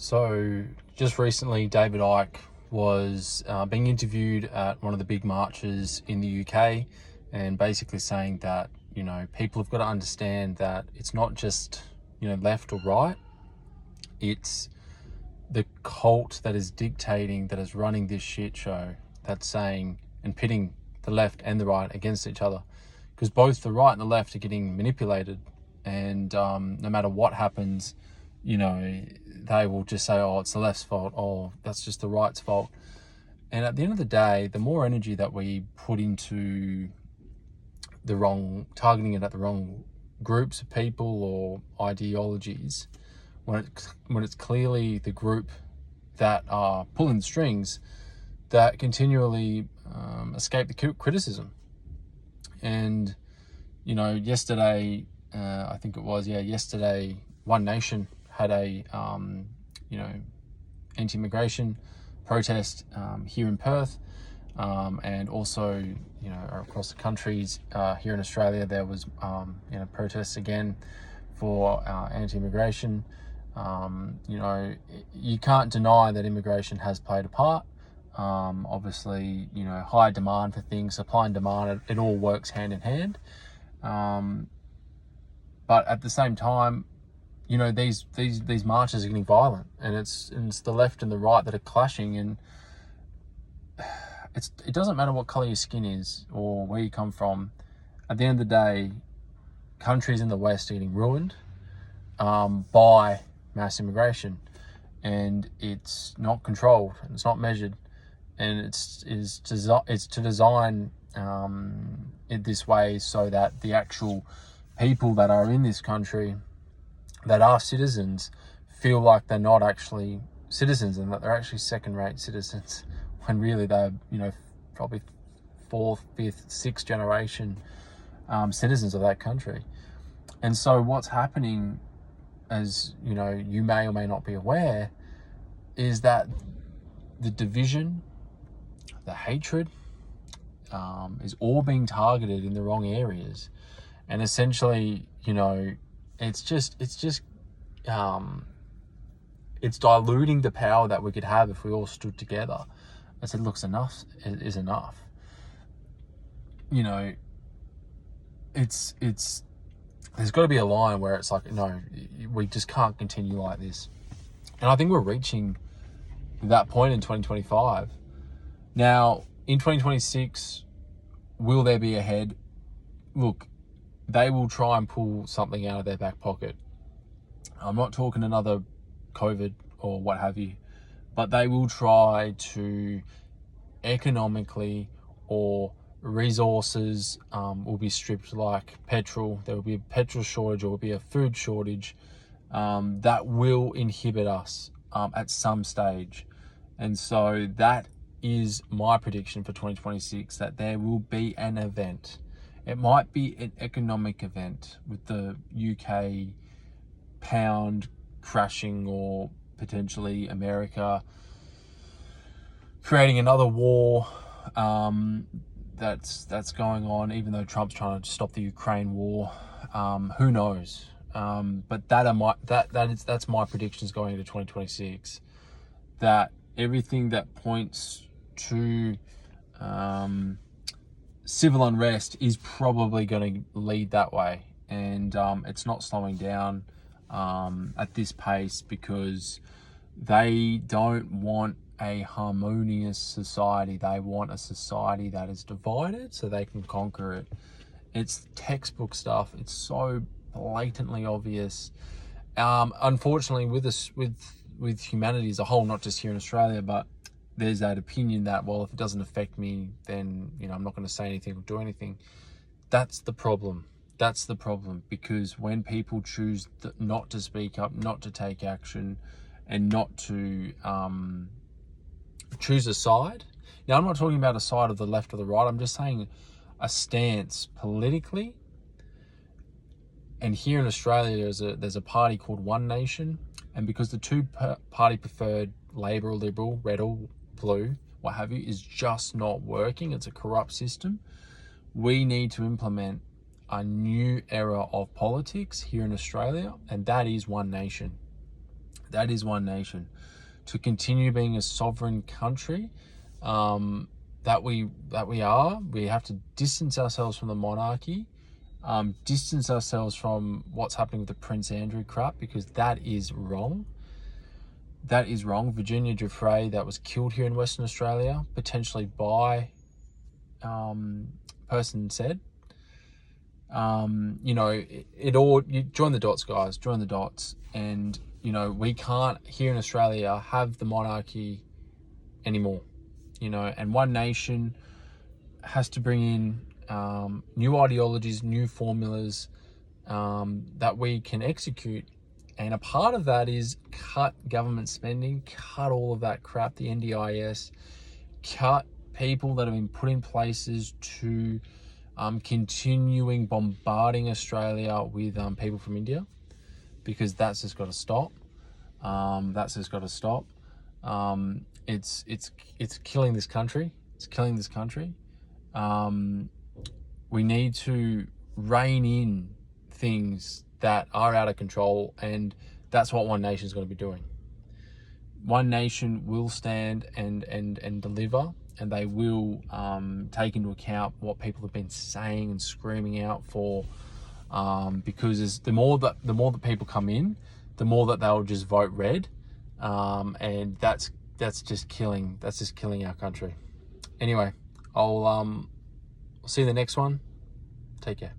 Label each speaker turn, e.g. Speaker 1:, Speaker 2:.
Speaker 1: So just recently, David Icke was being interviewed at one of the big marches in the UK, and basically saying that, people have got to understand that it's not just, left or right. It's the cult that is dictating, that is running this shit show, that's saying and pitting the left and the right against each other, because both the right and the left are getting manipulated, and no matter what happens, they will just say, oh, it's the left's fault, oh, that's just the right's fault. And at the end of the day, the more energy that we put into targeting it at the wrong groups of people or ideologies, when it's clearly the group that are pulling the strings that continually escape the criticism. And yesterday, yesterday One Nation had a anti-immigration protest here in Perth, and also across the countries. Here in Australia there was protests again for anti-immigration. You can't deny that immigration has played a part. Obviously, high demand for things, supply and demand, it all works hand in hand. But at the same time, these marches are getting violent, and it's the left and the right that are clashing, and it doesn't matter what colour your skin is or where you come from. At the end of the day, countries in the West are getting ruined by mass immigration, and it's not controlled, and it's not measured, and it's to design it this way so that the actual people that are in this country that are citizens feel like they're not actually citizens, and that they're actually second-rate citizens, when really they're probably 4th, 5th, 6th generation citizens of that country. And so what's happening, as you may or may not be aware, is that the division, the hatred, is all being targeted in the wrong areas. And essentially, it's diluting the power that we could have if we all stood together. I said, look, enough is enough. It's there's got to be a line where it's like, no, we just can't continue like this. And I think we're reaching that point in 2025. Now, in 2026, will there be a head? Look, they will try and pull something out of their back pocket. I'm not talking another COVID or what have you, but they will try to economically, or resources will be stripped, like petrol. There will be a petrol shortage, or will be a food shortage that will inhibit us at some stage. And so that is my prediction for 2026, that there will be an event. It might be an economic event with the UK pound crashing, or potentially America creating another war that's going on, even though Trump's trying to stop the Ukraine war. Who knows? But that's my predictions going into 2026. That everything that points to civil unrest is probably going to lead that way, and it's not slowing down at this pace, because they don't want a harmonious society. They want a society that is divided so they can conquer it. It's textbook stuff. It's so blatantly obvious. Unfortunately, with humanity as a whole, not just here in Australia, but there's that opinion that, well, if it doesn't affect me, then I'm not going to say anything or do anything. That's the problem. Because when people choose not to speak up, not to take action, and not to choose a side. Now, I'm not talking about a side of the left or the right. I'm just saying a stance politically. And here in Australia, there's a party called One Nation, and because the two-party preferred, Labor or Liberal, red or blue, what have you, is just not working. It's a corrupt system. We need to implement a new era of politics here in Australia, and that is One Nation. That is One Nation. To continue being a sovereign country that we are, we have to distance ourselves from the monarchy, distance ourselves from what's happening with the Prince Andrew crap, because that is wrong. That is wrong. Virginia Giuffre, that was killed here in Western Australia, potentially by person said. You know, it all, you join the dots, guys, join the dots. And, you know, we can't, here in Australia, have the monarchy anymore, you know, and One Nation has to bring in new ideologies, new formulas that we can execute. And a part of that is cut government spending, cut all of that crap, the NDIS, cut people that have been put in places to continuing bombarding Australia with people from India, because that's just got to stop. That's just got to stop. It's killing this country. It's killing this country. We need to rein in things that are out of control, and that's what One Nation is going to be doing. One Nation will stand and deliver, and they will take into account what people have been saying and screaming out for, because the more that people come in, the more that they'll just vote red, and that's just killing our country. Anyway, I'll see you in the next one. Take care.